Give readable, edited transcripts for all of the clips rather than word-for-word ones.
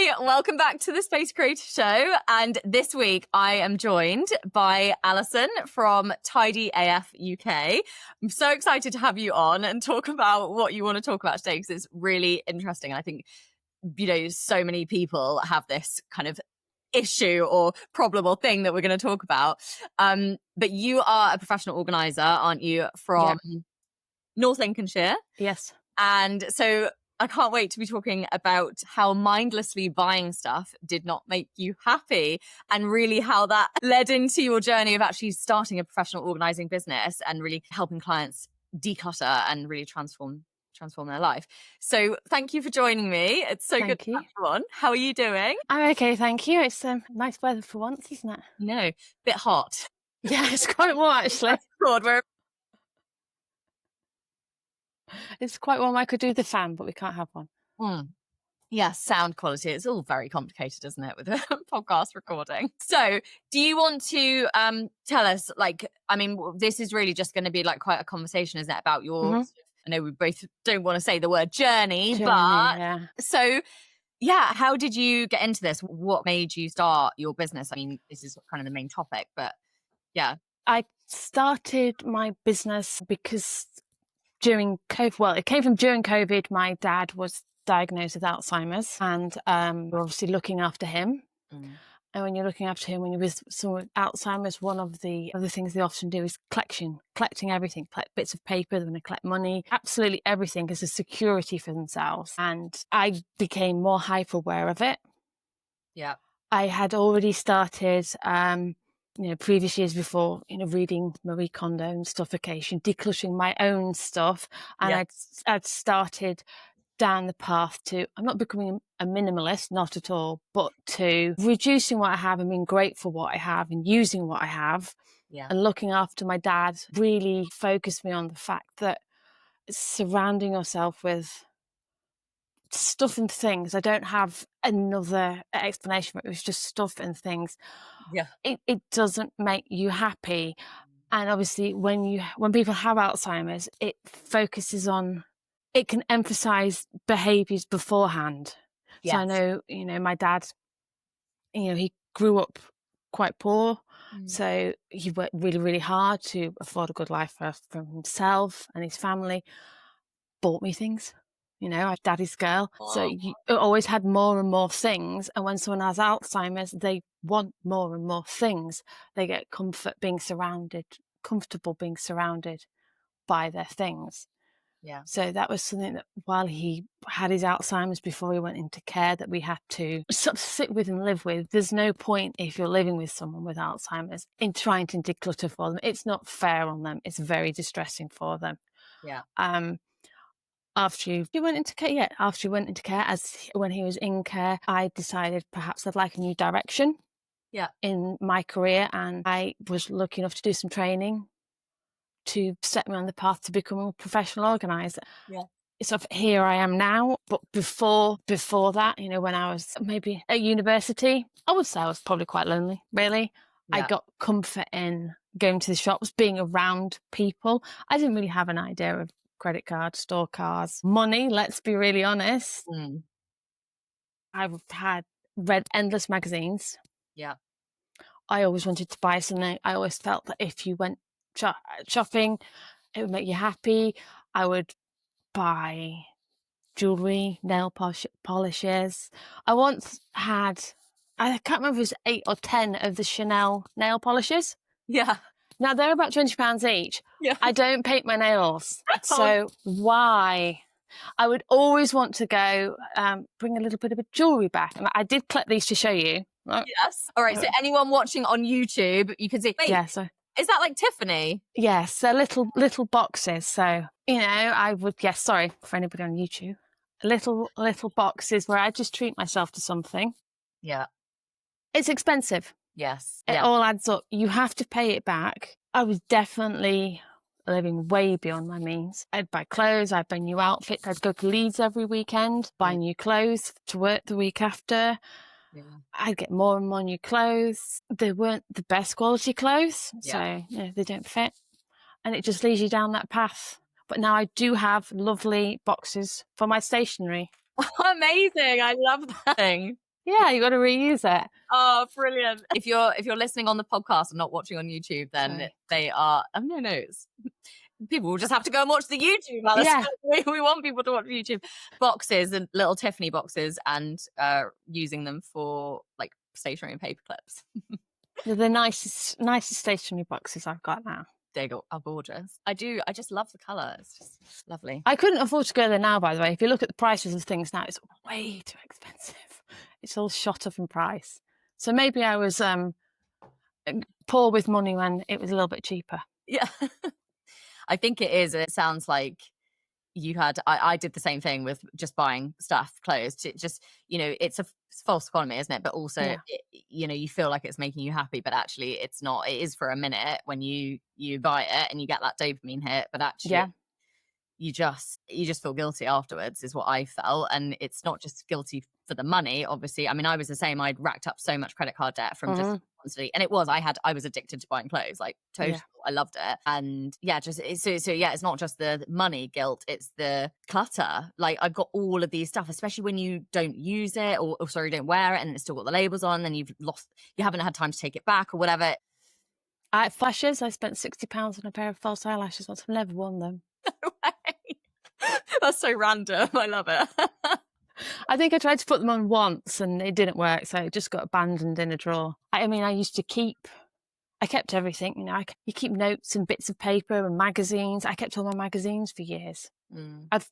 Hi, welcome back to the Space Creator Show. And this week I am joined by Alison from Tidy AF UK. I'm so excited to have you on and talk about what you want to talk about today because it's really interesting. I think, so many people have this kind of issue or problem or thing that we're going to talk about. But you are a professional organizer, aren't you, from North Lincolnshire? Yes. And so I can't wait to be talking about how mindlessly buying stuff did not make you happy and really how that led into your journey of actually starting a professional organizing business and really helping clients declutter and really transform their life. So thank you for joining me. It's so good to have you on. How are you doing? I'm okay, thank you. It's nice weather for once, isn't it? No, bit hot. Yeah, it's quite warm actually. It's quite warm. I could do the fan, but we can't have one. Yeah, sound quality. It's all very complicated, isn't it, with a podcast recording? So do you want to tell us, this is really just going to be like quite a conversation, isn't it, about your, I know we both don't want to say the word journey, but so yeah, how did you get into this? What made you start your business? I mean, this is kind of the main topic, but yeah. I started my business because during COVID, it came from during COVID, my dad was diagnosed with Alzheimer's and we're obviously looking after him. And when you're looking after him, when you're with someone with Alzheimer's, one of the other things they often do is collecting everything, collect bits of paper, they're going to collect money, absolutely everything as a security for themselves. And I became more hyper aware of it. Yeah. I had already started, previous years before, reading Marie Kondo and Stuffication, decluttering my own stuff. And I'd started down the path to, I'm not becoming a minimalist, not at all, but to reducing what I have and being grateful for what I have and using what I have and looking after my dad really focused me on the fact that surrounding yourself with stuff and things. I don't have another explanation, but it was just stuff and things. Yeah. It doesn't make you happy. And obviously when people have Alzheimer's, it focuses on, it can emphasize behaviors beforehand. Yes. So I know, my dad, he grew up quite poor. So he worked really, really hard to afford a good life for himself and his family, bought me things. I'm daddy's girl. Wow. So you always had more and more things. And when someone has Alzheimer's, they want more and more things. They get comfortable being surrounded by their things. Yeah. So that was something that while he had his Alzheimer's, before he went into care, that we had to sort of sit with and live with. There's no point, if you're living with someone with Alzheimer's, in trying to declutter for them. It's not fair on them. It's very distressing for them. Yeah. After he went into care, when he was in care, I decided perhaps I'd like a new direction in my career. And I was lucky enough to do some training to set me on the path to become a professional organizer. Yeah. So here I am now. But before that, when I was maybe at university, I would say I was probably quite lonely, really. Yeah. I got comfort in going to the shops, being around people. I didn't really have an idea of credit cards, store cars, money, let's be really honest. I've read endless magazines. Yeah. I always wanted to buy something. I always felt that if you went shopping, it would make you happy. I would buy jewellery, nail polishes. I once had, I can't remember if it was 8 or 10 of the Chanel nail polishes. Yeah. Now they're about £20 each. Yeah. I don't paint my nails. So why? I would always want to go bring a little bit of a jewellery back. And I did collect these to show you. Right? Yes. All right. So anyone watching on YouTube, you can see. Wait, yeah. So is that like Tiffany? Yes, they're little boxes. So, I would, sorry for anybody on YouTube, little boxes where I just treat myself to something. Yeah. It's expensive. Yes. It all adds up. You have to pay it back. I was definitely living way beyond my means. I'd buy clothes, I'd buy new outfits, I'd go to Leeds every weekend, buy new clothes to work the week after. Yeah. I'd get more and more new clothes. They weren't the best quality clothes, so they don't fit. And it just leads you down that path. But now I do have lovely boxes for my stationery. Amazing. I love that thing. Yeah, you got to reuse it. Oh, brilliant. If you're listening on the podcast and not watching on YouTube, then Sorry. they are, oh, no, people will just have to go and watch the YouTube, Alison. Yeah. We want people to watch YouTube. Boxes and little Tiffany boxes, and using them for like stationery and paper clips. They're the nicest stationery boxes I've got now. They are gorgeous. I just love the colour. It's just lovely. I couldn't afford to go there now, by the way. If you look at the prices of things now, it's way too expensive. It's all shot up in price. So maybe I was poor with money when it was a little bit cheaper. Yeah. I think it is. It sounds like you had, I did the same thing with just buying stuff, clothes. To just, it's a false economy, isn't it? But also, you feel like it's making you happy, but actually it's not. It is for a minute when you buy it and you get that dopamine hit, but actually you just feel guilty afterwards, is what I felt. And it's not just guilty for the money, obviously. I mean, I was the same. I'd racked up so much credit card debt from just constantly, and I was addicted to buying clothes, like totally. I loved it. And it's not just the money guilt, it's the clutter. Like, I've got all of these stuff, especially when you don't use it or don't wear it, and it's still got the labels on, then you haven't had time to take it back or whatever. At Flashes, I spent £60 on a pair of false eyelashes once. I've never worn them. No way. That's so random. I love it. I think I tried to put them on once and it didn't work, so it just got abandoned in a drawer. I mean, I kept everything, you keep notes and bits of paper and magazines. I kept all my magazines for years. I've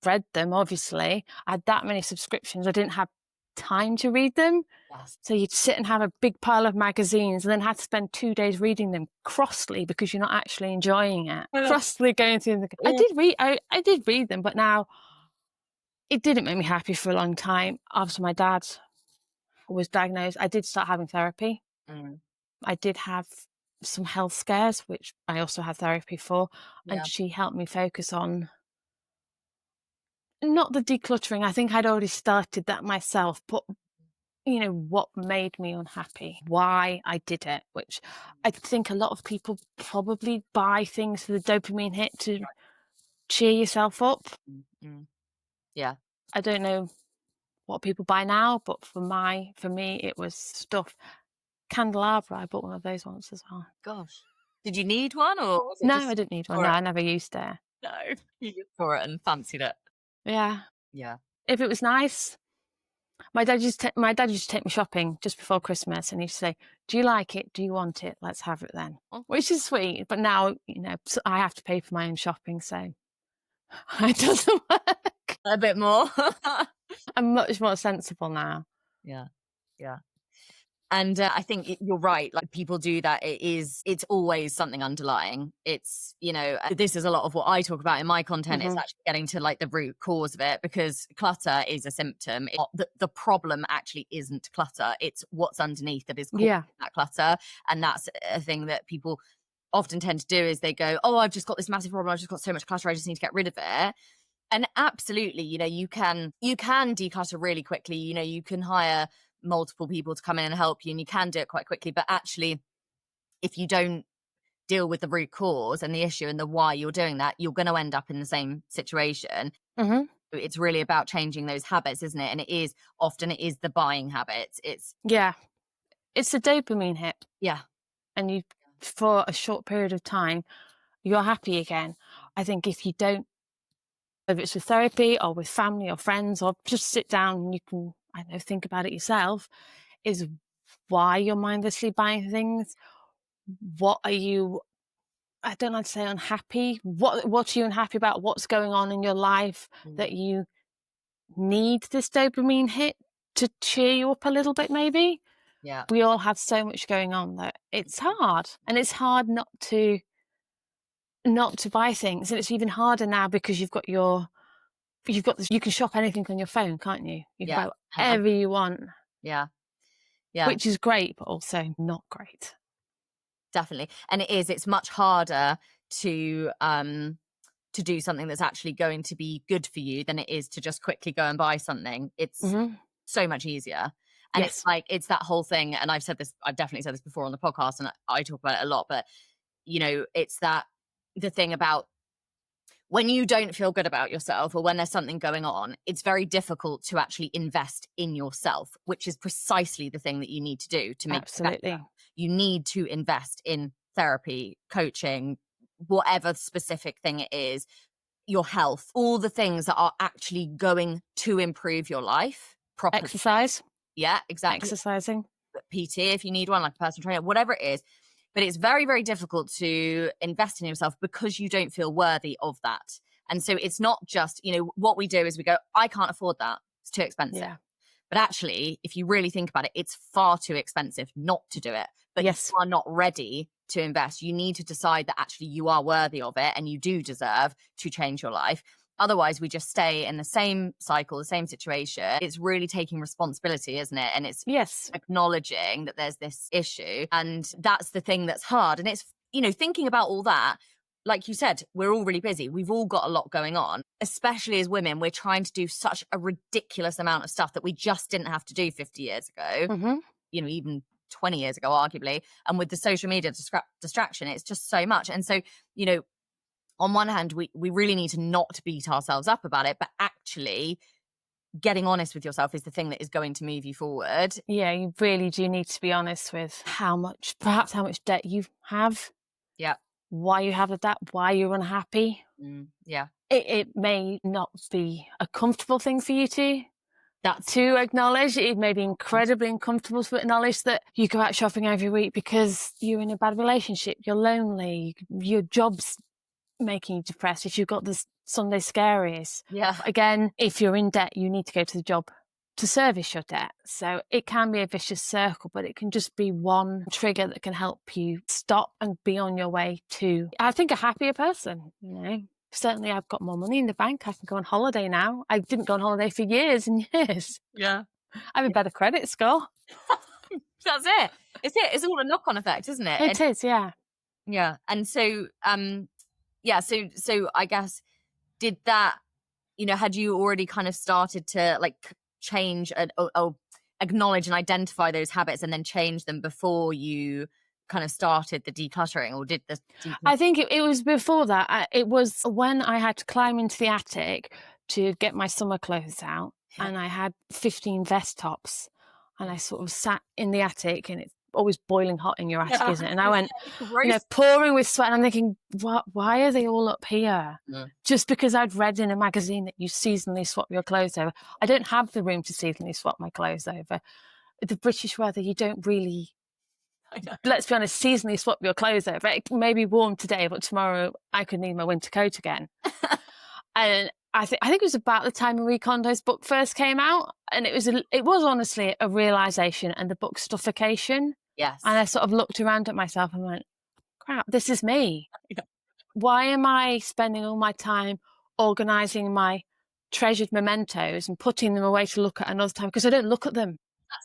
read them, obviously. I had that many subscriptions. I didn't have time to read them. Yes. So you'd sit and have a big pile of magazines and then have to spend 2 days reading them crossly because you're not actually enjoying it. Crossly going through them. I did read them, but now it didn't make me happy for a long time. After my dad was diagnosed, I did start having therapy. I did have some health scares, which I also had therapy for, and she helped me focus on not the decluttering. I think I'd already started that myself, but what made me unhappy, why I did it, which I think a lot of people probably buy things for the dopamine hit to cheer yourself up. Yeah. I don't know what people buy now, but for me, it was stuff. Candelabra, I bought one of those once as well. Gosh. Did you need one, or was it No, I didn't need one. No, I never used it. No, you just saw it and fancied it. Yeah. Yeah. If it was nice, my dad used to take me shopping just before Christmas, and he'd say, "Do you like it? Do you want it? Let's have it then." Which is sweet. But now, I have to pay for my own shopping, so it doesn't work. A bit more. I'm much more sensible now. Yeah. And I think you're right. Like, people do that. It's always something underlying. It's, this is a lot of what I talk about in my content. It's actually getting to like the root cause of it, because clutter is a symptom. The problem actually isn't clutter. It's what's underneath that is causing that clutter. And that's a thing that people often tend to do, is they go, "Oh, I've just got this massive problem. I've just got so much clutter. I just need to get rid of it." And absolutely, you can declutter really quickly. You can hire multiple people to come in and help you, and you can do it quite quickly. But actually, if you don't deal with the root cause and the issue and the why you're doing that, you're going to end up in the same situation. It's really about changing those habits, isn't it? And it is the buying habits. It's the dopamine hit. Yeah. And you, for a short period of time, you're happy again. I think if you don't, whether it's with therapy or with family or friends, or just sit down and you can, think about it yourself, is why you're mindlessly buying things. What are you, I don't like to say unhappy. What are you unhappy about? What's going on in your life that you need this dopamine hit to cheer you up a little bit, maybe? Yeah. We all have so much going on that it's hard. And it's hard not to buy things. And it's even harder now because you've got this, you can shop anything on your phone, can't you? You can buy whatever you want. Yeah. Which is great, but also not great. Definitely. And it's much harder to do something that's actually going to be good for you than it is to just quickly go and buy something. It's so much easier. And it's that whole thing. And I've definitely said this before on the podcast, and I talk about it a lot, but it's the thing about when you don't feel good about yourself or when there's something going on, it's very difficult to actually invest in yourself, which is precisely the thing that you need to do to make it better. You need to invest in therapy, coaching, whatever specific thing it is, your health, all the things that are actually going to improve your life properly. Exercise. Yeah, exactly. Exercising. PT if you need one, like a personal trainer, whatever it is. But it's very, very difficult to invest in yourself because you don't feel worthy of that. And so it's not just, what we do is we go, I can't afford that. It's too expensive. Yeah. But actually, if you really think about it, it's far too expensive not to do it. But yes, you are not ready to invest. You need to decide that actually you are worthy of it and you do deserve to change your life. Otherwise, we just stay in the same cycle, the same situation. It's really taking responsibility, isn't it? And it's acknowledging that there's this issue. And that's the thing that's hard. And it's, thinking about all that, like you said, we're all really busy. We've all got a lot going on, especially as women. We're trying to do such a ridiculous amount of stuff that we just didn't have to do 50 years ago, even 20 years ago, arguably. And with the social media distraction, it's just so much. And so, on one hand, we really need to not beat ourselves up about it, but actually getting honest with yourself is the thing that is going to move you forward. Yeah, you really do need to be honest with how much debt you have. Yeah. Why you have the debt, why you're unhappy. Yeah. It may not be a comfortable thing for you to acknowledge. It may be incredibly uncomfortable to acknowledge that you go out shopping every week because you're in a bad relationship, you're lonely, your job's making you depressed, if you've got the Sunday scaries. Yeah. Again, if you're in debt, you need to go to the job to service your debt. So it can be a vicious circle, but it can just be one trigger that can help you stop and be on your way to, I think, a happier person. Certainly I've got more money in the bank. I can go on holiday now. I didn't go on holiday for years and years. Yeah. I have a better credit score. That's it. It's all a knock-on effect, isn't it? It is, yeah. Yeah. And so, so I guess, did that, had you already kind of started to change or acknowledge and identify those habits and then change them before you kind of started the decluttering, or did the I think it was before that. It was when I had to climb into the attic to get my summer clothes out, and I had 15 vest tops, and I sort of sat in the attic, and it's always boiling hot in your attic, isn't it? And I went, pouring with sweat, and I'm thinking, why are they all up here? Yeah. Just because I'd read in a magazine that you seasonally swap your clothes over. I don't have the room to seasonally swap my clothes over. The British weather, you don't really, let's be honest, seasonally swap your clothes over. It may be warm today, but tomorrow I could need my winter coat again. And I think it was about the time Marie Kondo's book first came out, and it was honestly a realization, and the book Stuffocation. Yes. And I sort of looked around at myself and went, crap, this is me. Yeah. Why am I spending all my time organizing my treasured mementos and putting them away to look at another time? Because I don't look at them.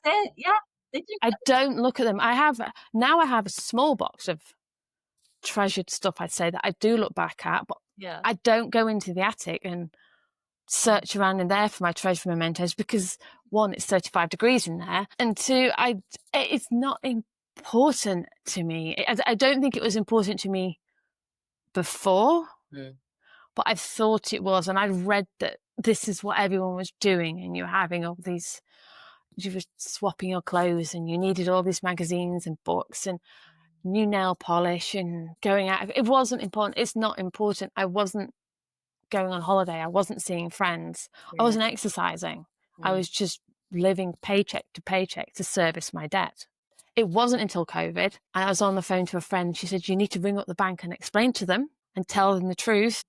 That's it. Yeah. I don't look at them. I have a small box of treasured stuff, I'd say, that I do look back at, but I don't go into the attic and search around in there for my treasured mementos, because one, it's 35 degrees in there, and two, it's not important to me. I don't think it was important to me before, but I thought it was, and I read that this is what everyone was doing, and you're having all these, you were swapping your clothes, and you needed all these magazines and books and new nail polish and going out. It wasn't important. It's not important. I wasn't going on holiday. I wasn't seeing friends. I wasn't exercising. I was just living paycheck to paycheck to service my debt. It wasn't until COVID, and I was on the phone to a friend. She said, you need to ring up the bank and explain to them and tell them the truth.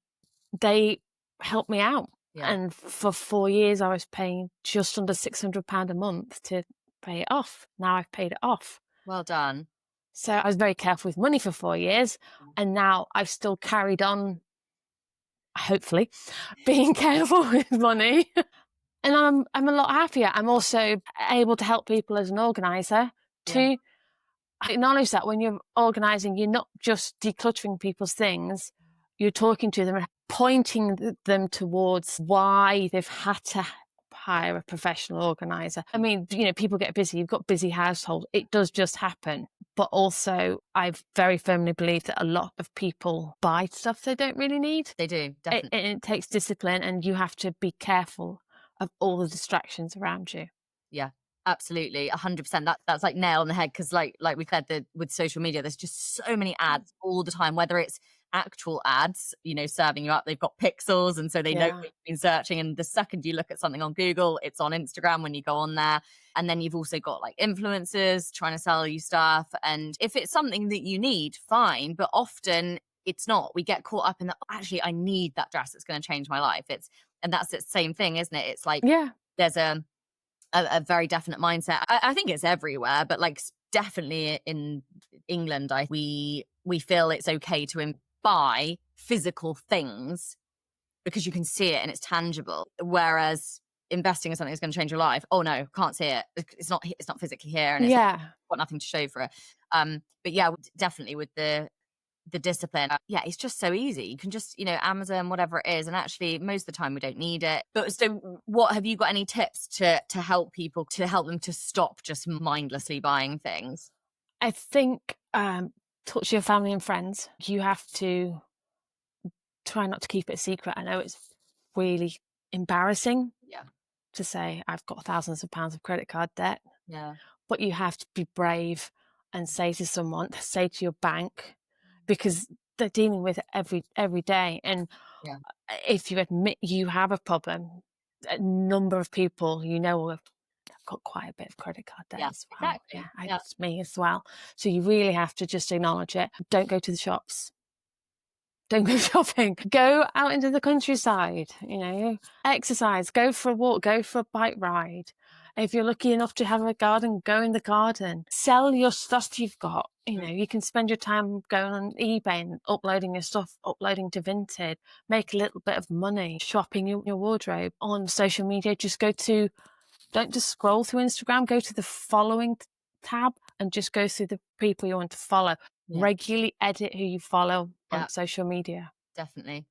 They helped me out. Yeah. And for 4 years, I was paying just under £600 a month to pay it off. Now I've paid it off. Well done. So I was very careful with money for 4 years, and now I've still carried on, hopefully, being careful with money. And I'm a lot happier. I'm also able to help people as an organiser to acknowledge that when you're organising, you're not just decluttering people's things, you're talking to them and pointing them towards why they've had to hire a professional organiser. I mean, people get busy. You've got busy households. It does just happen. But also, I very firmly believe that a lot of people buy stuff they don't really need. They do, definitely. It takes discipline, and you have to be careful of all the distractions around you. Yeah, absolutely, 100%. That's like nail on the head, because like we said, with social media, there's just so many ads all the time. Whether it's actual ads, serving you up, they've got pixels, and so they know what you've been searching. And the second you look at something on Google, it's on Instagram when you go on there. And then you've also got like influencers trying to sell you stuff. And if it's something that you need, fine. But often it's not. We get caught up in that. Actually, I need that dress. It's going to change my life. And that's the same thing, isn't it? It's like, there's a very definite mindset. I think it's everywhere, but like definitely in England, we feel it's okay to buy physical things because you can see it and it's tangible. Whereas investing in something that's going to change your life, oh no, can't see it. It's not physically here, and it's got nothing to show for it. But yeah, definitely with the discipline. It's just so easy. You can just, Amazon, whatever it is. And actually, most of the time we don't need it. But so what have you got any tips to help people, to help them to stop just mindlessly buying things? I think talk to your family and friends. You have to try not to keep it a secret. I know it's really embarrassing to say I've got thousands of pounds of credit card debt. But you have to be brave and say to your bank, because they're dealing with it every day. And if you admit you have a problem, a number of people have got quite a bit of credit card debt as well. Exactly. It's me as well. So you really have to just acknowledge it. Don't go to the shops. Don't go shopping. Go out into the countryside, exercise, go for a walk, go for a bike ride. If you're lucky enough to have a garden, go in the garden. Sell your stuff you've got. You can spend your time going on eBay and uploading your stuff, uploading to Vinted, make a little bit of money, shopping your wardrobe. On social media, don't just scroll through Instagram, go to the following tab and just go through the people you want to follow. Regularly edit who you follow on social media. Definitely.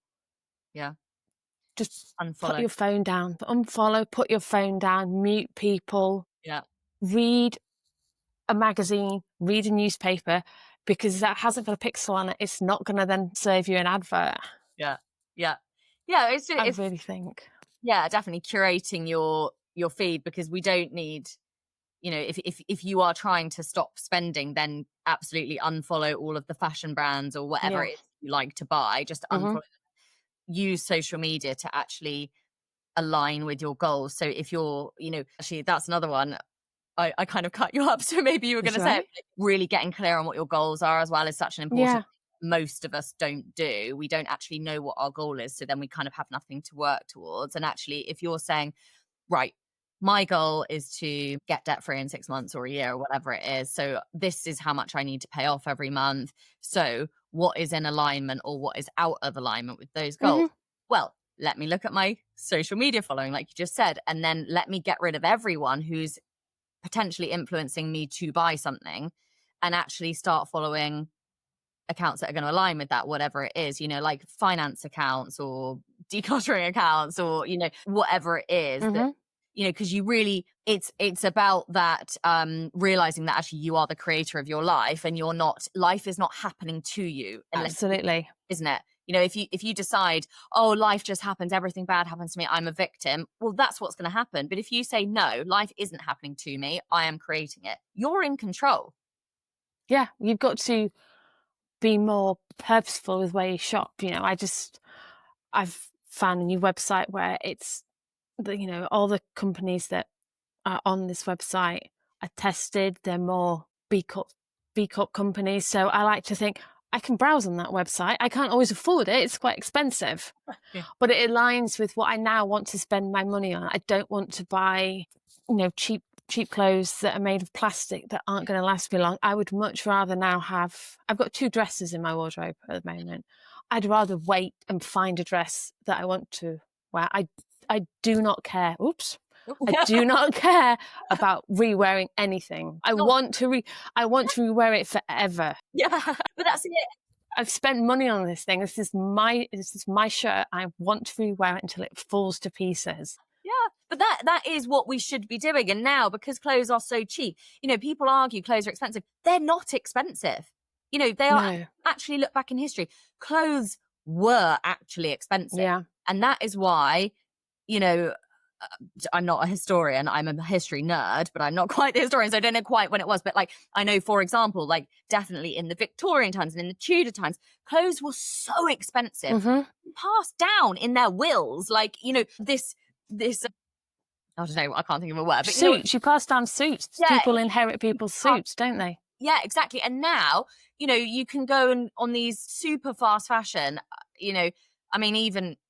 Yeah. Just unfollow. Put your phone down. Unfollow, put your phone down, mute people. Yeah. Read a magazine, read a newspaper, because that hasn't got a pixel on it. It's not going to then serve you an advert. Yeah. Yeah. I really think. Yeah, definitely curating your feed, because we don't need, if you are trying to stop spending, then absolutely unfollow all of the fashion brands or whatever it is you like to buy. Just unfollow them. Use social media to actually align with your goals. So if you're, actually that's another one. I kind of cut you up, so maybe you were going to say really getting clear on what your goals are as well is such an important thing. Most of us don't do. We don't actually know what our goal is, so then we kind of have nothing to work towards. And actually, if you're saying, right, my goal is to get debt free in 6 months or a year or whatever it is, so this is how much I need to pay off every month. So what is in alignment or what is out of alignment with those goals? Well, let me look at my social media following, like you just said, and then let me get rid of everyone who's potentially influencing me to buy something, and actually start following accounts that are going to align with that, whatever it is, like finance accounts or decluttering accounts or, whatever it is that, because you really, it's about that, realizing that actually you are the creator of your life, and life is not happening to you. Absolutely. Isn't it? If you decide, oh, life just happens, everything bad happens to me, I'm a victim, well, that's what's going to happen. But if you say, no, life isn't happening to me, I am creating it, you're in control. Yeah, you've got to be more purposeful with where you shop. I've found a new website where it's, all the companies that are on this website are tested. They're more B Corp companies. So I like to think, I can browse on that website. I can't always afford it. It's quite expensive. But it aligns with what I now want to spend my money on. I don't want to buy, cheap clothes that are made of plastic that aren't going to last me long. I would much rather now I've got 2 dresses in my wardrobe at the moment. I'd rather wait and find a dress that I want to wear. I do not care. Oops. I do not care about re-wearing anything. I want to re-wear it forever. Yeah, but that's it. I've spent money on this thing. This is my shirt. I want to re-wear it until it falls to pieces. Yeah, But that is what we should be doing. And now, because clothes are so cheap, people argue clothes are expensive. They're not expensive. They are actually, look back in history, clothes were actually expensive. Yeah. And that is why, I'm not a historian, I'm a history nerd, but I'm not quite the historian, so I don't know quite when it was. But I know, for example, definitely in the Victorian times and in the Tudor times, clothes were so expensive, passed down in their wills. This I don't know, I can't think of a word. But suits, you pass down suits. Yeah, people inherit people's suits, don't they? Yeah, exactly. And now, you can go on these super fast fashion, I mean,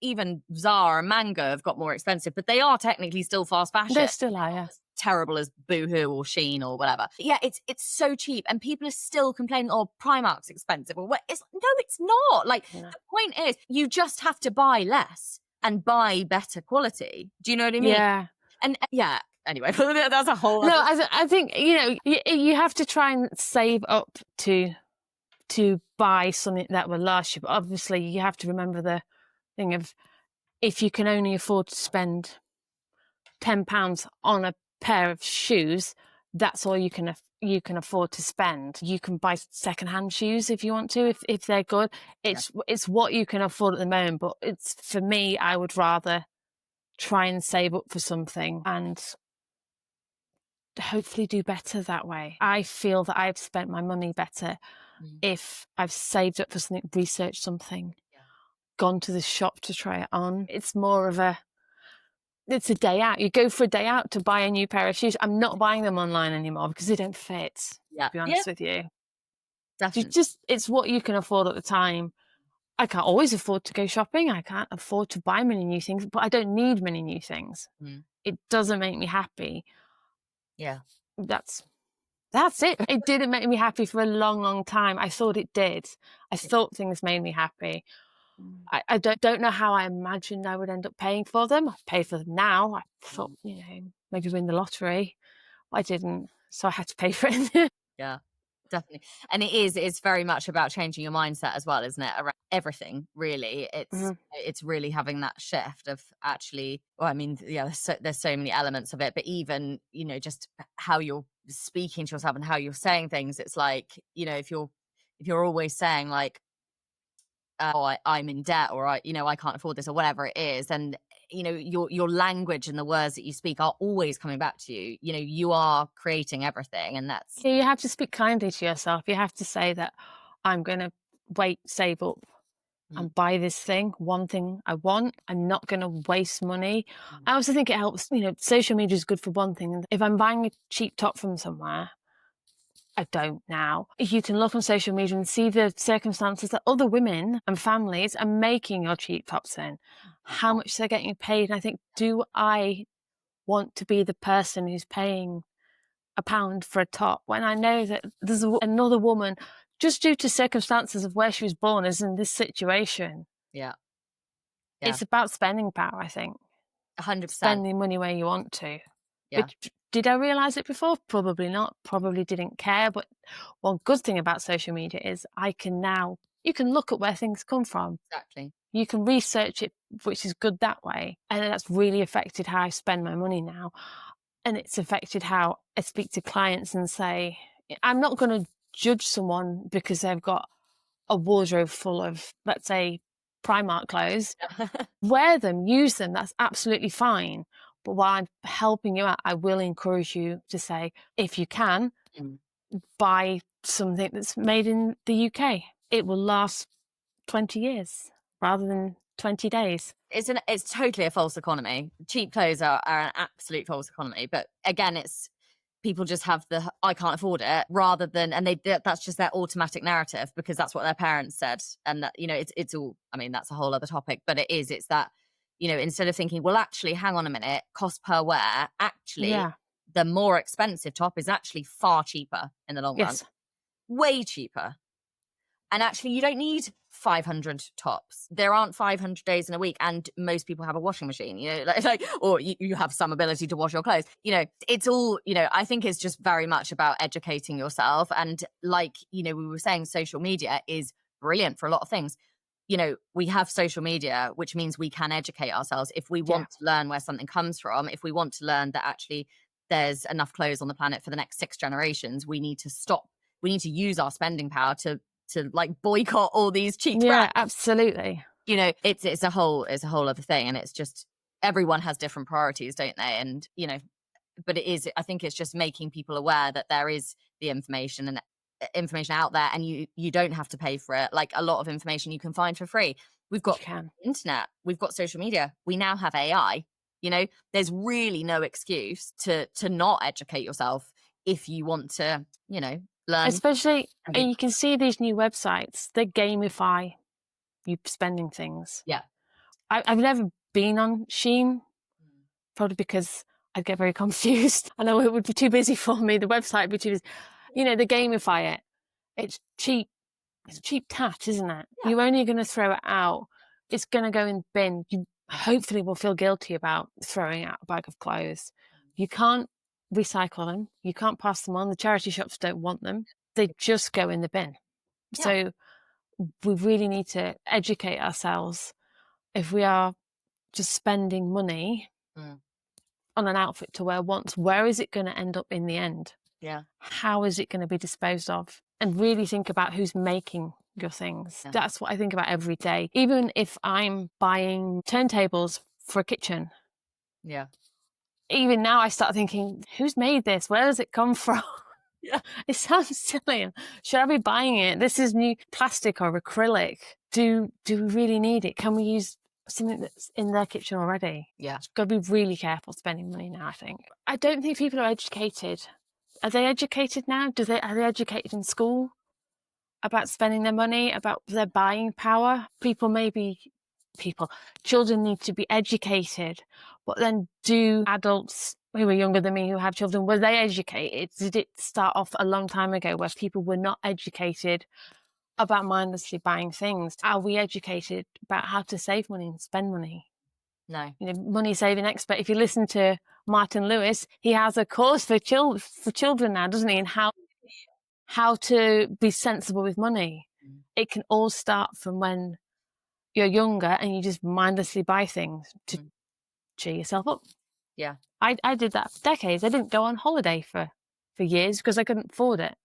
even Zara and Mango have got more expensive, but they are technically still fast fashion. They still are, yeah. Terrible as Boohoo or Shein or whatever. Yeah, it's so cheap, and people are still complaining, "Oh, Primark's expensive." Or it's not. The point is, you just have to buy less and buy better quality. Do you know what I mean? Yeah. And yeah. Anyway, that's a whole. No, I think you have to try and save up to buy something that will last you. But obviously, you have to remember the thing of, if you can only afford to spend £10 on a pair of shoes, that's all you can afford to spend. You can buy secondhand shoes if you want to, if they're good. It's what you can afford at the moment. But for me, I would rather try and save up for something and hopefully do better that way. I feel that I've spent my money better if I've saved up for something, researched something, gone to the shop to try it on. It's more of it's a day out. You go for a day out to buy a new pair of shoes. I'm not buying them online anymore because they don't fit, to be honest with you. Definitely. It's what you can afford at the time. I can't always afford to go shopping. I can't afford to buy many new things, but I don't need many new things. It doesn't make me happy. Yeah. That's it. It didn't make me happy for a long, long time. I thought it did. I thought things made me happy. I don't know how I imagined I would end up paying for them. I pay for them now. I thought, maybe win the lottery. I didn't, so I had to pay for it. Yeah, definitely. And it's very much about changing your mindset as well, isn't it? Around everything, really. It's really having that shift of actually, well, I mean, yeah, there's so many elements of it, but even, just how you're speaking to yourself and how you're saying things. It's if you're always saying I'm in debt, or I can't afford this, or whatever it is, and your language and the words that you speak are always coming back to you. You are creating everything, and that's you have to speak kindly to yourself. You have to say that I'm going to save up and buy this one thing I want. I'm not going to waste money. I also think it helps, social media is good for one thing. If I'm buying a cheap top from somewhere, I don't now. You can look on social media and see the circumstances that other women and families are making your cheap tops in, how much they're getting paid. And I think, do I want to be the person who's paying £1 for a top when I know that there's another woman, just due to circumstances of where she was born, is in this situation? Yeah. It's about spending power, I think. 100%. Spending money where you want to. Yeah. But did I realise it before? Probably not. Probably didn't care. But one good thing about social media is you can look at where things come from. Exactly. You can research it, which is good that way. And that's really affected how I spend my money now. And it's affected how I speak to clients and say, I'm not going to judge someone because they've got a wardrobe full of, let's say, Primark clothes. Wear them, use them, that's absolutely fine. But while I'm helping you out, I will encourage you to say, if you can, buy something that's made in the UK. It will last 20 years rather than 20 days. It's totally a false economy. Cheap clothes are an absolute false economy. But again, it's people just have the I can't afford it rather than, and that's just their automatic narrative because that's what their parents said. And that, it's all, I mean, that's a whole other topic, but it's that, instead of thinking, well, actually, hang on a minute, cost per wear, actually, the more expensive top is actually far cheaper in the long run. Way cheaper. And actually, you don't need 500 tops. There aren't 500 days in a week, and most people have a washing machine, or you have some ability to wash your clothes. It's all, I think it's just very much about educating yourself. And we were saying, social media is brilliant for a lot of things. we have social media, which means we can educate ourselves. If we want to learn where something comes from, if we want to learn that actually there's enough clothes on the planet for the next 6 generations, we need to stop. We need to use our spending power to like boycott all these cheap brands. Yeah, absolutely. It's a whole other thing, and it's just everyone has different priorities, don't they? And but I think it's just making people aware that there is the information out there, and you don't have to pay for it. Like, a lot of information you can find for free. We've got internet, we've got social media, we now have AI. There's really no excuse to not educate yourself if you want to learn. Especially, and you can see these new websites, they gamify you spending things. I've never been on Shein, probably because I'd get very confused. I know it would be too busy for me. The website would be too busy. They gamify it. It's cheap. It's cheap tat, isn't it? Yeah. You're only going to throw it out. It's going to go in the bin. You hopefully will feel guilty about throwing out a bag of clothes. You can't recycle them. You can't pass them on. The charity shops don't want them. They just go in the bin. Yeah. So we really need to educate ourselves. If we are just spending money on an outfit to wear once, where is it going to end up in the end? Yeah. How is it going to be disposed of? And really think about who's making your things. Yeah. That's what I think about every day. Even if I'm buying turntables for a kitchen. Yeah. Even now I start thinking, who's made this? Where does it come from? Yeah. It sounds silly. Should I be buying it? This is new plastic or acrylic. Do we really need it? Can we use something that's in their kitchen already? Yeah. Got to be really careful spending money now, I think. I don't think people are educated. Are they educated now? Are they educated in school about spending their money, about their buying power? Children need to be educated. But then do adults who are younger than me who have children, were they educated? Did it start off a long time ago where people were not educated about mindlessly buying things? Are we educated about how to save money and spend money? No. Money saving expert. If you listen to Martin Lewis, he has a course for children now, doesn't he? And how to be sensible with money. It can all start from when you're younger and you just mindlessly buy things to cheer yourself up. Yeah. I did that for decades. I didn't go on holiday for years because I couldn't afford it.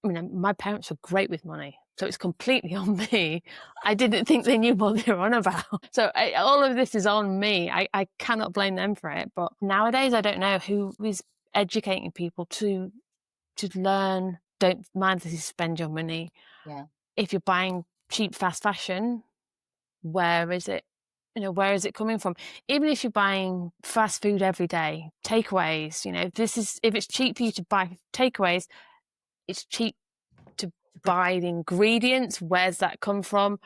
My parents were great with money, so it's completely on me. I didn't think they knew what they were on about. So all of this is on me. I cannot blame them for it. But nowadays, I don't know who is educating people to learn. Don't mindlessly spend your money. Yeah. If you're buying cheap fast fashion, where is it? Where is it coming from? Even if you're buying fast food every day, takeaways, if it's cheap for you to buy takeaways, it's cheap to buy the ingredients. Where's that come from?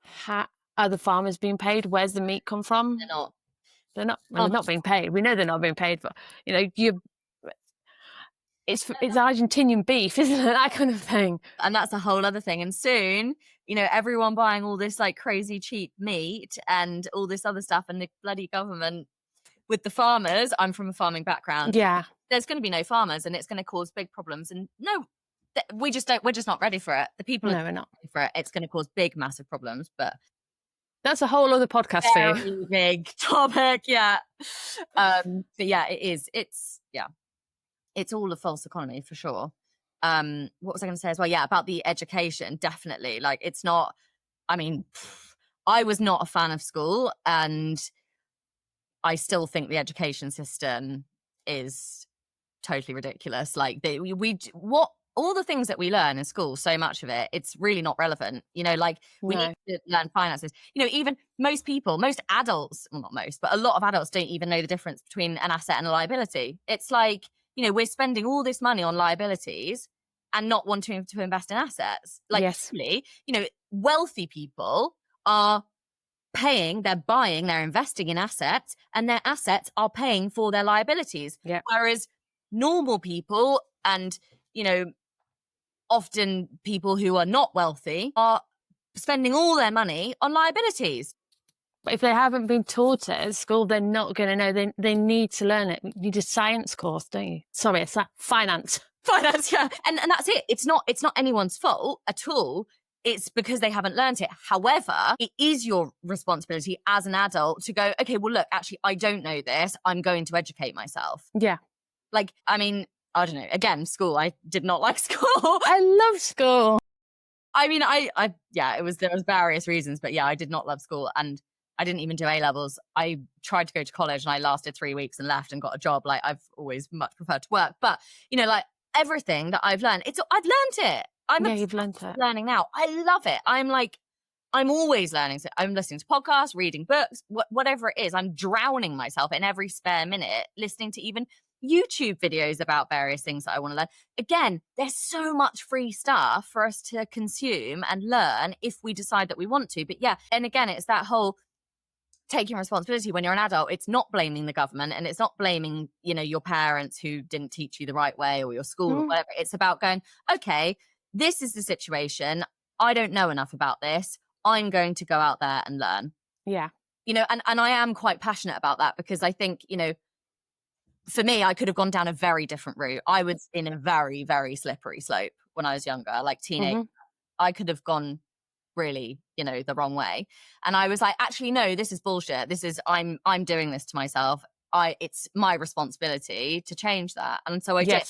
How are the farmers being paid? Where's the meat come from? They're not. They're not being paid. We know they're not being paid, but it's Argentinian beef, isn't it? That kind of thing. And that's a whole other thing. And soon, everyone buying all this like crazy cheap meat and all this other stuff, and the bloody government with the farmers. I'm from a farming background. Yeah. There's going to be no farmers, and it's going to cause big problems. And no, we're just not ready for it. The people we're not ready for it. It's going to cause big, massive problems. But that's a whole other podcast for you. Big topic. Yeah. But yeah, it is. It's all a false economy for sure. What was I going to say as well? Yeah, about the education, definitely. Like, it's not, I was not a fan of school, and I still think the education system is totally ridiculous. Like, all the things that we learn in school, so much of it, it's really not relevant. We need to learn finances. Even most adults, well, not most, but a lot of adults don't even know the difference between an asset and a liability. It's like, we're spending all this money on liabilities and not wanting to invest in assets. Like, yes. Really, wealthy people are they're investing in assets, and their assets are paying for their liabilities. Yeah. Whereas normal people and, often people who are not wealthy are spending all their money on liabilities. But if they haven't been taught it at school, they're not going to know. They need to learn it. You need a science course, don't you? Sorry, it's finance. Finance, yeah. And that's it. It's not anyone's fault at all. it's because they haven't learned it. However, it is your responsibility as an adult to go, okay, well, look, actually, I don't know this. I'm going to educate myself. Yeah. Like, I mean, I don't know. Again, school. I did not like school. I love school. I mean, there was various reasons, but yeah, I did not love school, and I didn't even do A-levels. I tried to go to college and I lasted 3 weeks and left and got a job. Like, I've always much preferred to work, but like everything that I've learned, I've learned it. You've learned it. Learning now. I love it. I'm always learning. So I'm listening to podcasts, reading books, whatever it is. I'm drowning myself in every spare minute, listening to even YouTube videos about various things that I want to learn. Again, there's so much free stuff for us to consume and learn if we decide that we want to. But yeah, and again, it's that whole taking responsibility when you're an adult. It's not blaming the government, and it's not blaming, your parents who didn't teach you the right way, or your school or whatever. It's about going, okay, this is the situation. I don't know enough about this. I'm going to go out there and learn. Yeah. And I am quite passionate about that, because I think, for me, I could have gone down a very different route. I was in a very, very slippery slope when I was younger, like teenage. I could have gone really, the wrong way. And I was like, actually, no, this is bullshit. I'm doing this to myself. It's my responsibility to change that. And so I did.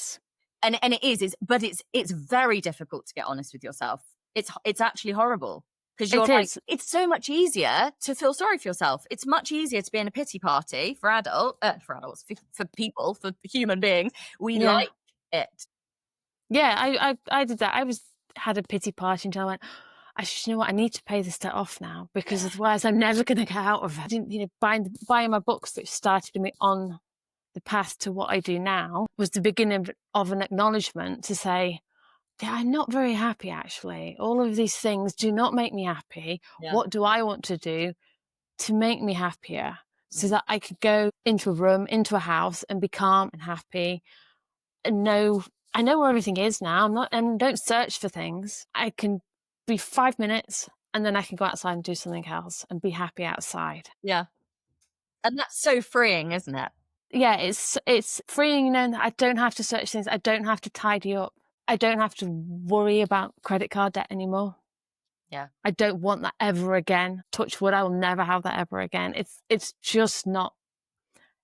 And it is, but it's very difficult to get honest with yourself. It's actually horrible. Because it's so much easier to feel sorry for yourself. It's much easier to be in a pity party for adults, for people, for human beings. We like it. Yeah, I did that. had a pity party until I went, you know what, I need to pay this debt off now, because otherwise I'm never going to get out of it. I didn't, buying my books that started me on the path to what I do now was the beginning of an acknowledgement to say, yeah, I'm not very happy, actually. All of these things do not make me happy. Yeah. What do I want to do to make me happier, so that I could go into a room, into a house, and be calm and happy and I know where everything is now. Don't search for things. I can be 5 minutes and then I can go outside and do something else and be happy outside. Yeah. And that's so freeing, isn't it? Yeah, it's freeing. I don't have to search things. I don't have to tidy up. I don't have to worry about credit card debt anymore. Yeah. I don't want that ever again. Touch wood, I will never have that ever again. It's just not,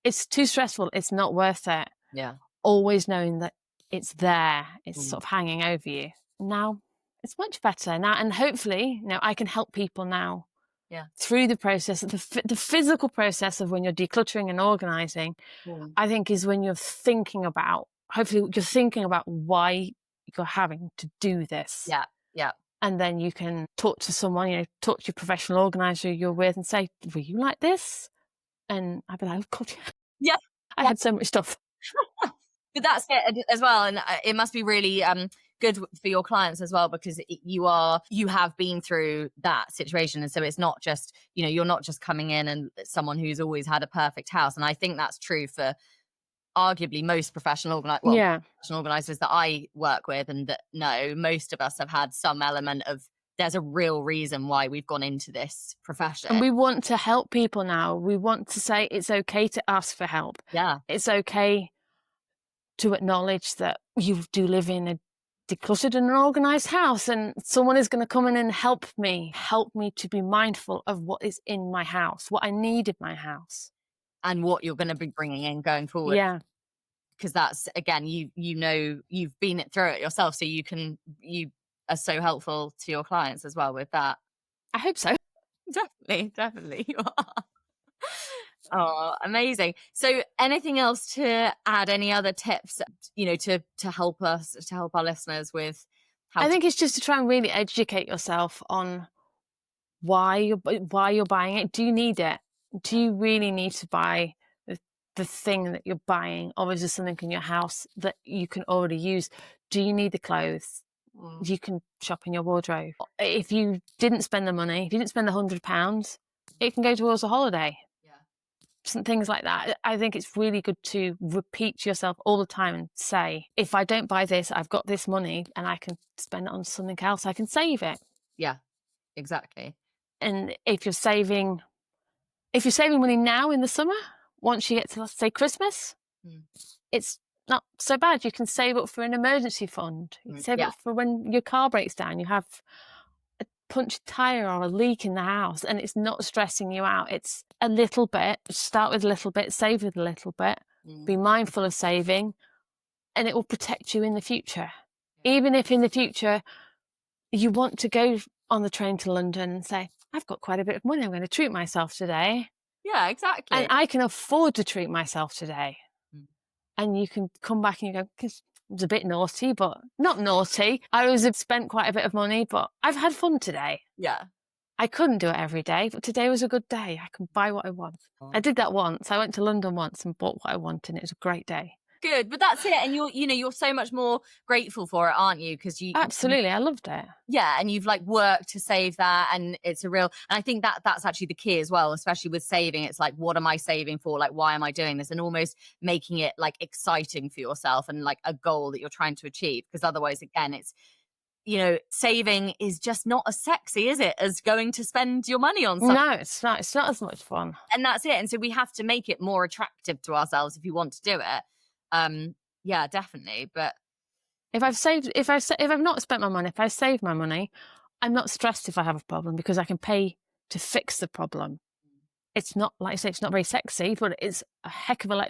it's too stressful. It's not worth it. Yeah. Always knowing that it's there. It's sort of hanging over you. Now it's much better now. And hopefully, I can help people now. Yeah. Through the process, the physical process of when you're decluttering and organizing, I think is when hopefully you're thinking about why you're having to do this. Yeah. Yeah. And then you can talk to someone, talk to your professional organizer you're with and say, were you like this? And I'd be like, oh God, yeah. I had so much stuff. But that's it as well. And it must be really good for your clients as well, because you have been through that situation. And so it's not just, you're not just coming in and someone who's always had a perfect house. And I think that's true for arguably most professional organizers that I work with, and that most of us have had some element of, there's a real reason why we've gone into this profession. And we want to help people now. We want to say it's okay to ask for help. Yeah. It's okay to acknowledge that you do live in a decluttered and organized house, and someone is going to come in and help me to be mindful of what is in my house, what I need in my house. And what you're going to be bringing in going forward. Yeah. Because that's, again, you've been through it yourself, so you are so helpful to your clients as well with that. I hope so. Definitely you are. Oh, amazing. So anything else to add? Any other tips, to help our listeners with I think it's just to try and really educate yourself on why you're buying it. Do you need it? Do you really need to buy the thing that you're buying? Or is there something in your house that you can already use? Do you need the clothes? You can shop in your wardrobe. If you didn't spend the money, if you didn't spend the £100, it can go towards a holiday. Some things like that. I think it's really good to repeat to yourself all the time and say, if I don't buy this, I've got this money and I can spend it on something else. I can save it. Yeah, exactly. And if you're saving money now in the summer, once you get to, let's say, Christmas, it's not so bad. You can save up for an emergency fund. You can save up for when your car breaks down. You have punctured tyre or a leak in the house and it's not stressing you out. It's a little bit, start with a little bit, save with a little bit, be mindful of saving, and it will protect you in the future. Even if in the future you want to go on the train to London and say, I've got quite a bit of money, I'm going to treat myself today. Yeah, exactly. And I can afford to treat myself today. And you can come back and you go, because it was a bit naughty, but not naughty. I was spent quite a bit of money, but I've had fun today. Yeah. I couldn't do it every day, but today was a good day. I can buy what I want. I did that once. I went to London once and bought what I wanted, and it was a great day. Good, but that's it. And you're so much more grateful for it, aren't you? Because Absolutely, I loved it. Yeah, and you've like worked to save that, and it's a real. And I think that's actually the key as well, especially with saving. It's like, what am I saving for? Like, why am I doing this? And almost making it like exciting for yourself and like a goal that you're trying to achieve. Because otherwise, again, it's saving is just not as sexy, is it, as going to spend your money on something? No, it's not. It's not as much fun. And that's it. And so we have to make it more attractive to ourselves if you want to do it. Yeah, definitely. But if I've not spent my money, if I save my money, I'm not stressed if I have a problem because I can pay to fix the problem. It's not, like I say, it's not very sexy, but it's a heck of a lot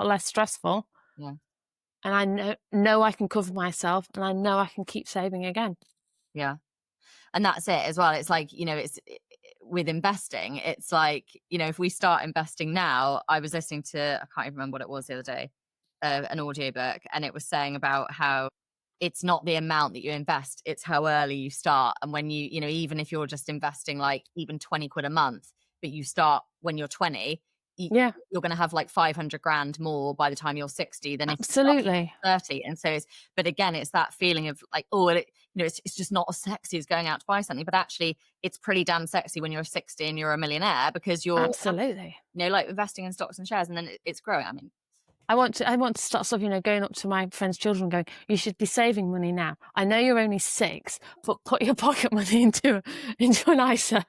less stressful. Yeah. And I know I can cover myself, and I know I can keep saving again. Yeah. And that's it as well. It's like, it's with investing, it's like, if we start investing now, I was listening to, I can't even remember what it was the other day, an audiobook, and it was saying about how it's not the amount that you invest, it's how early you start. And when even if you're just investing like even 20 quid a month, but you start when you're 20, you're going to have like 500 grand more by the time you're 60 than if absolutely you're 30. And so but again, it's that feeling of like, it's just not as sexy as going out to buy something, but actually it's pretty damn sexy when you're 60 and you're a millionaire, because you're absolutely, like investing in stocks and shares, and then it's growing. I mean, I want to start stuff, going up to my friends' children going, you should be saving money now. I know you're only 6, but put your pocket money into an ISA.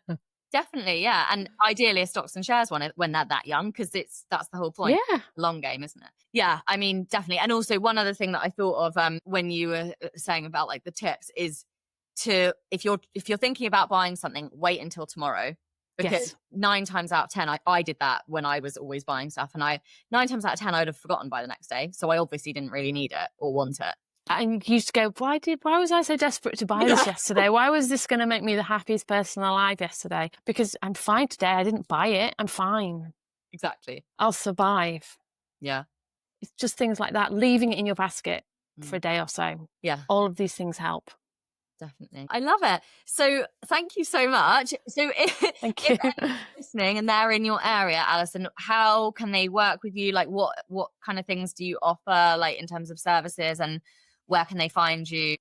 Definitely, yeah. And ideally a stocks and shares one when they're that young, because that's the whole point. Yeah. Long game, isn't it? Yeah, I mean, definitely. And also one other thing that I thought of when you were saying about like the tips is to, if you're thinking about buying something, wait until tomorrow. Because 9 times out of 10, I did that when I was always buying stuff. And 9 times out of 10, I would have forgotten by the next day. So I obviously didn't really need it or want it. And you used to go, why was I so desperate to buy this yesterday? Why was this going to make me the happiest person alive yesterday? Because I'm fine today. I didn't buy it. I'm fine. Exactly. I'll survive. Yeah. It's just things like that. Leaving it in your basket for a day or so. Yeah. All of these things help. Definitely. I love it. So thank you so much. So thank you. If listening and they're in your area, Alison, how can they work with you? Like what kind of things do you offer, like in terms of services, and where can they find you?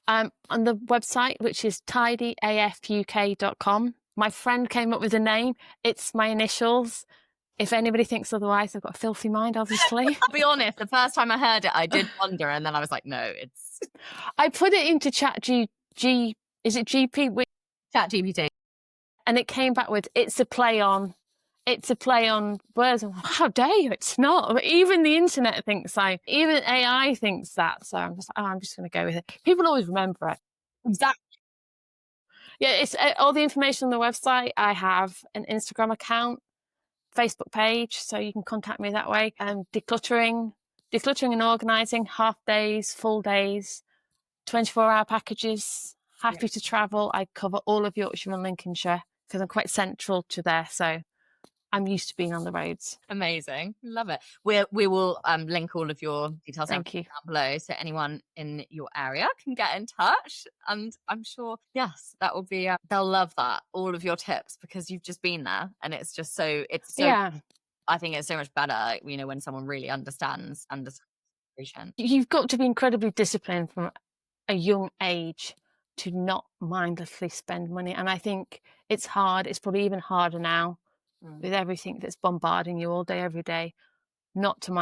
On the website, which is tidyafuk.com. My friend came up with a name. It's my initials. If anybody thinks otherwise, I've got a filthy mind, obviously. I'll be honest, the first time I heard it, I did wonder, and then I was like, no, it's... I put it into ChatGPT. Is it GP? ChatGPT. And it came back with, it's a play on words. I'm like, how dare you? It's not. But even the internet thinks so. Even AI thinks that. So I'm just going to go with it. People always remember it. Exactly. Yeah, it's all the information on the website. I have an Instagram account, Facebook page, so you can contact me that way. Decluttering and organising, half days, full days, 24-hour packages, happy to travel. I cover all of Yorkshire and Lincolnshire because I'm quite central to there, so I'm used to being on the roads. Amazing. Love it. We will link all of your details down below, so anyone in your area can get in touch. And I'm sure, yes, that will be, they'll love that, all of your tips, because you've just been there, and it's just so, I think it's so much better, when someone really understands. You've got to be incredibly disciplined from a young age to not mindlessly spend money. And I think it's hard. It's probably even harder now with everything that's bombarding you all day, every day, not to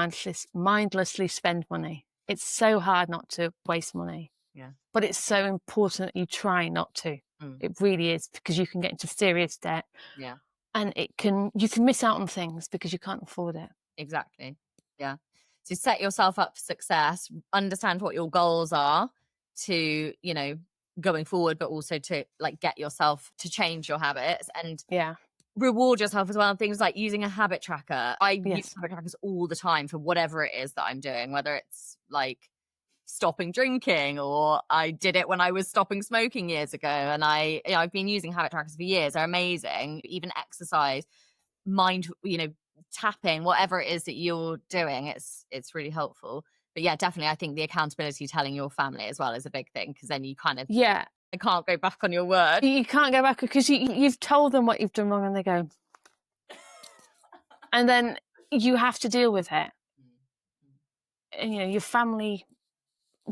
mindlessly spend money. It's so hard not to waste money. Yeah. But it's so important that you try not to. It really is, because you can get into serious debt. Yeah. And you can miss out on things because you can't afford it. Exactly. Yeah. So set yourself up for success, understand what your goals are to, going forward, but also to like get yourself to change your habits and Yeah. reward yourself as well. Things like using a habit tracker. I use Yes. habit trackers all the time for whatever it is that I'm doing, whether it's like stopping drinking, or I did it when I was stopping smoking years ago. And I've been using habit trackers for years. They're amazing. Even exercise, mind, tapping, whatever it is that you're doing, it's really helpful. But yeah, definitely, I think the accountability, telling your family as well, is a big thing, because then you kind of can't go back on your word. You can't go back because you've told them what you've done wrong, and they go, and then you have to deal with it. And your family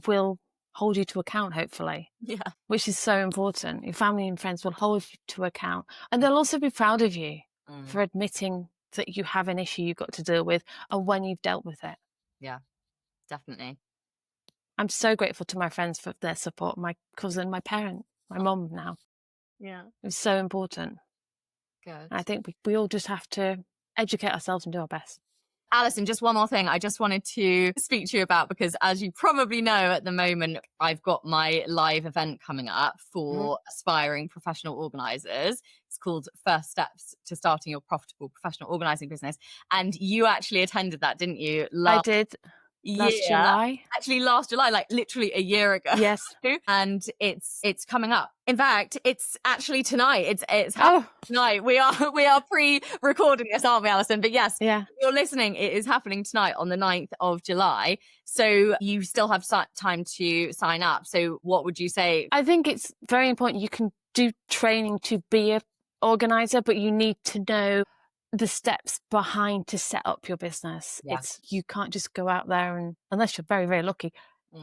will hold you to account, hopefully. Yeah. Which is so important. Your family and friends will hold you to account, and they'll also be proud of you for admitting that you have an issue you've got to deal with and when you've dealt with it. Yeah, definitely. I'm so grateful to my friends for their support, my cousin, my parent, my mum now. Yeah. It's so important. Good. And I think we all just have to educate ourselves and do our best. Alison, just one more thing I just wanted to speak to you about, because as you probably know, at the moment, I've got my live event coming up for aspiring professional organisers. It's called First Steps to Starting Your Profitable Professional Organising Business. And you actually attended that, didn't you? I did. Last July. Actually, last July, like literally a year ago. Yes. And it's coming up. In fact, it's actually tonight. It's happening tonight. We are pre-recording this, aren't we, Alison? But yes, if you're listening, it is happening tonight on the 9th of July. So you still have time to sign up. So what would you say? I think it's very important. You can do training to be an organizer, but you need to know the steps behind to set up your business. Yeah. You can't just go out there and, unless you're very, very lucky,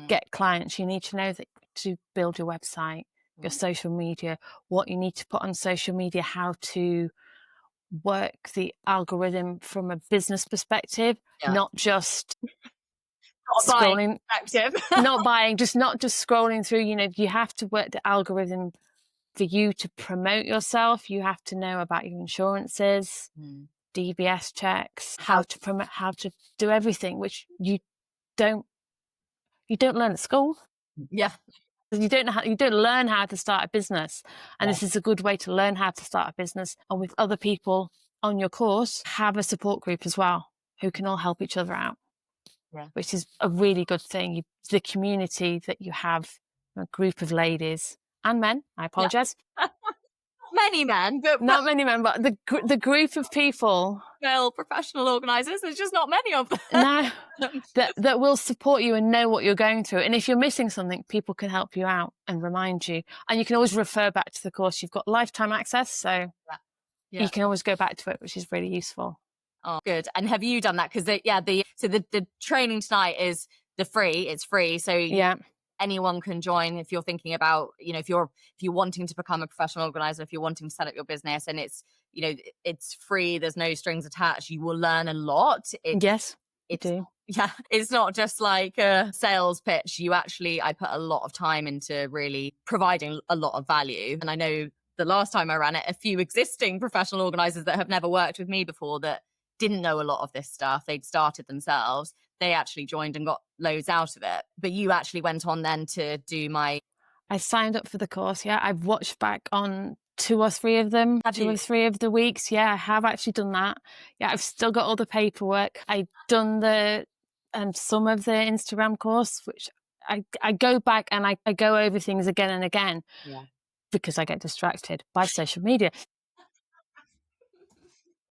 get clients. You need to know that to build your website, your social media, what you need to put on social media, how to work the algorithm from a business perspective, not just scrolling, not just scrolling through. You have to work the algorithm for you to promote yourself. You have to know about your insurances, DBS checks, how to promote, how to do everything, which you don't learn at school. Yeah. You don't learn how to start a business. And this is a good way to learn how to start a business. And with other people on your course, have a support group as well, who can all help each other out. Yeah. Which is a really good thing. The community that you have, a group of ladies and men, I apologize. Many men, but not many men, but the group of people, male professional organisers, there's just not many of them. No, that will support you and know what you're going through. And if you're missing something, people can help you out and remind you. And you can always refer back to the course. You've got lifetime access, so you can always go back to it, which is really useful. Oh, good. And have you done that? Because the training tonight is it's free. So anyone can join if you're thinking about, if you're wanting to become a professional organizer, if you're wanting to set up your business, and it's free, there's no strings attached. You will learn a lot. Yes, you do. Yeah, it's not just like a sales pitch. I put a lot of time into really providing a lot of value. And I know the last time I ran it, a few existing professional organizers that have never worked with me before, that didn't know a lot of this stuff, they'd started themselves, they actually joined and got loads out of it. But you actually went on then to do I signed up for the course. I've watched back on 2 or 3 of them, or 3 of the weeks. I have actually done that. I've still got all the paperwork. I've done some of the Instagram course, which I go back and I go over things again and again because I get distracted by social media.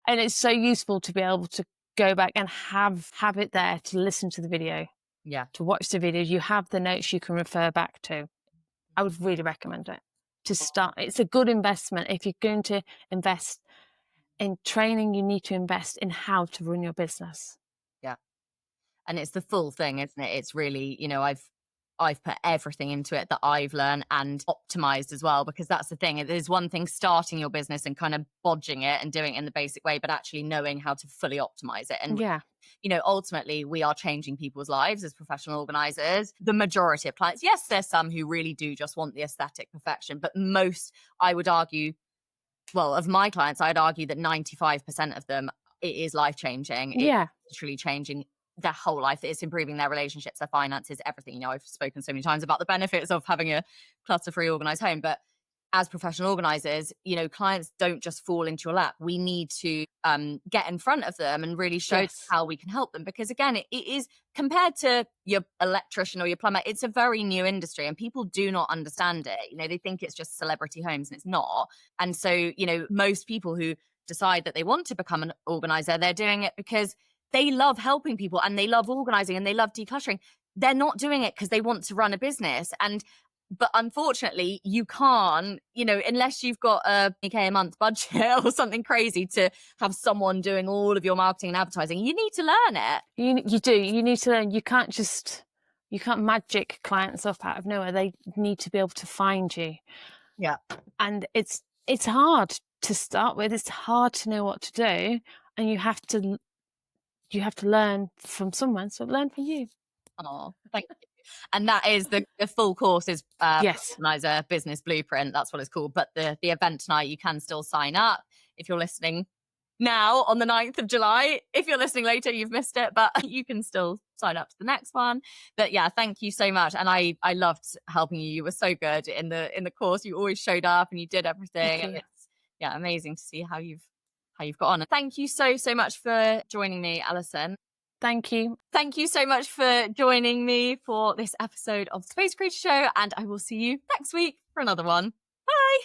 And it's so useful to be able to go back and have it there to listen to the video, to watch the video. You have the notes you can refer back to. I would really recommend it to start. It's a good investment. If you're going to invest in training, you need to invest in how to run your business. Yeah. And it's the full thing, isn't it? It's really, I've put everything into it that I've learned and optimized as well, because that's the thing. It is one thing starting your business and kind of bodging it and doing it in the basic way, but actually knowing how to fully optimize it. And, ultimately we are changing people's lives as professional organizers. The majority of clients, yes, there's some who really do just want the aesthetic perfection, but most, I would argue, of my clients, I'd argue that 95% of them, it is life-changing. It's literally changing their whole life. It's improving their relationships, their finances, everything. You know, I've spoken so many times about the benefits of having a clutter-free, organized home, but as professional organizers, you know, clients don't just fall into your lap. We need to get in front of them and really show them how we can help them. Because again, it is, compared to your electrician or your plumber, it's a very new industry and people do not understand it. You know, they think it's just celebrity homes and it's not. And so, you know, most people who decide that they want to become an organizer, they're doing it because they love helping people and they love organizing and they love decluttering. They're not doing it because they want to run a business. But unfortunately, you can't, you know, unless you've got a K a month budget or something crazy to have someone doing all of your marketing and advertising. You need to learn it. You do. You need to learn. You can't magic clients up out of nowhere. They need to be able to find you. Yeah. And it's hard to start with. It's hard to know what to do, and you have to learn from someone. So learn from you. Oh, thank you. And that is the full course is yes, Organizer Business Blueprint. That's what it's called. But the event tonight, you can still sign up if you're listening now on the 9th of July. If you're listening later, you've missed it, but you can still sign up to the next one. But yeah, thank you so much. And I loved helping you. You were so good in the course. You always showed up and you did everything. And it's amazing to see how you've got on. Thank you so much for joining me, Alison. Thank you. Thank you so much for joining me for this episode of the Space Creator Show, and I will see you next week for another one. Bye!